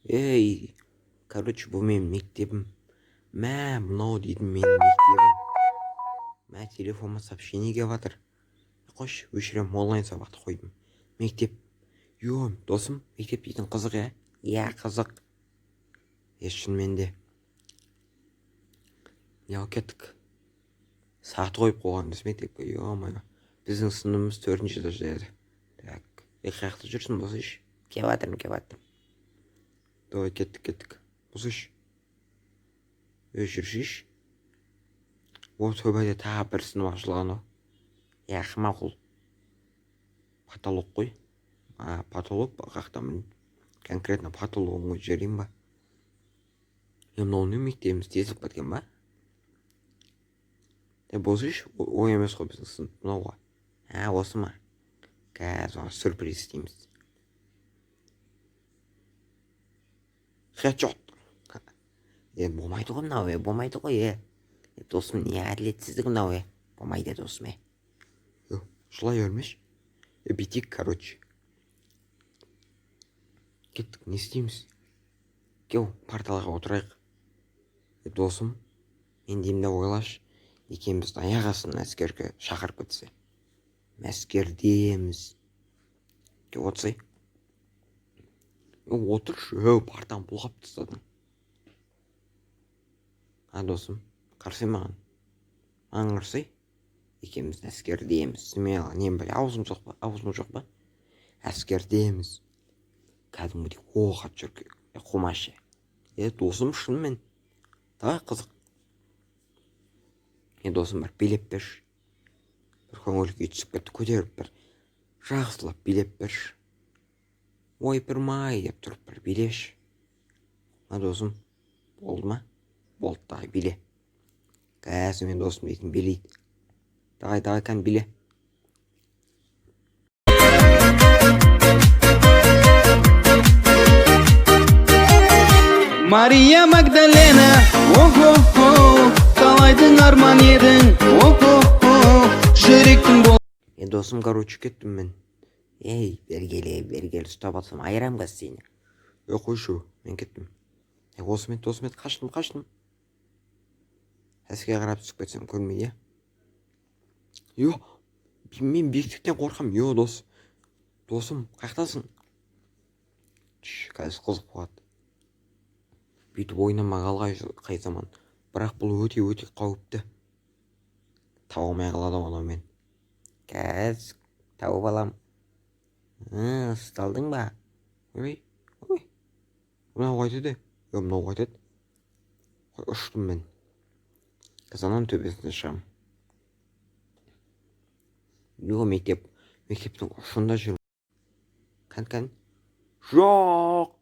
Ей, короче, бұл менің мектебім. Мынау дейдім менің мектебім. Телефоныма сообщение келіп жатыр. Қойшы, өшірем, онлайн сабақты қойдым. Мектеп. Досым, мектеп дейтін қызық, иә? Иә, қызық. Шынымен де. Не кеттік? Сағат қойып қойғанбыз мектепке, ё-моё. Біздің сыныбымыз 4-ші этажда еді. Так, қаяқта жүрсің, босыш? Келіп жатырмын. Давай, кеттік. Босыш. Жүршіш. Төбеде тағы бір сынып ашылған о. Мақұл. Потолок қой. Потолок па, қақтамын. Конкретно потологын қойып жіберейін ба? Мынау мектебіміз тесіліп кеткен ба? Босыш, ой емес қой біздің сынып, мынау ғой. Осы ма? Қазір оған сюрприз істейміз. Хедшот. Болмайды ғой мынау, болмайды ғой. Досым, не әділетсіздік мынау, болмайды досым. Жылай өрмеш. Бүйтейік, короче. Кеттік, не істейміз? Кел, парталарға отырайық. Досым, мен деймін де ойлашы, екеумізді аяқ астынан әскерге шақырып кетсе. Әскердеміз. Кел, отырсай. Отыршы, партаны бұлғап тастадың. Досым, қарсай маған. Маған қарсай. Екеуміз әскердеміз. Нем біле, аузым жоқ ба? Әскердеміз. Кәдімгідей оқ атып жүр. Қомашы. Досым, шынымен. Давай, қызық. Досым, бір билеп берші. Бір көңілге түсіп кетті, көтеріп бір жақсылап билеп берші. Ойпырмай деп тұрып бір билеші. Досым, болды ма? Болды, давай биле. Қазір мен досым дейтін билейді. Давай, кән биле. Мария Магдалена, о-хо-хо, қалайдың арман едің, о-хо-хо, жүректің бол. Досым, короче, кеттім мен. Бергелі, ұстап атсам, айырам қаз сені. Қойшы, мен кеттім. Осымен, қаштым. Әске қарап түсіп кетсем көрмейді, мен биіктіктен қорқам, досым, қаяқтасың? Қазір қызық болады. Бүйтіп ойнамағалы қай заман. Бірақ бұл өте қауіпті. Тауып алмай қалады оны мен. Қазір тауып алам. Ұсталдың ба? Ой. Мынау қайтеді? Мынау қайтеді? Ұштым мен. Қазанан төбесіне шығам. Мектептің ұшында жүрмін. Кән. Жоқ!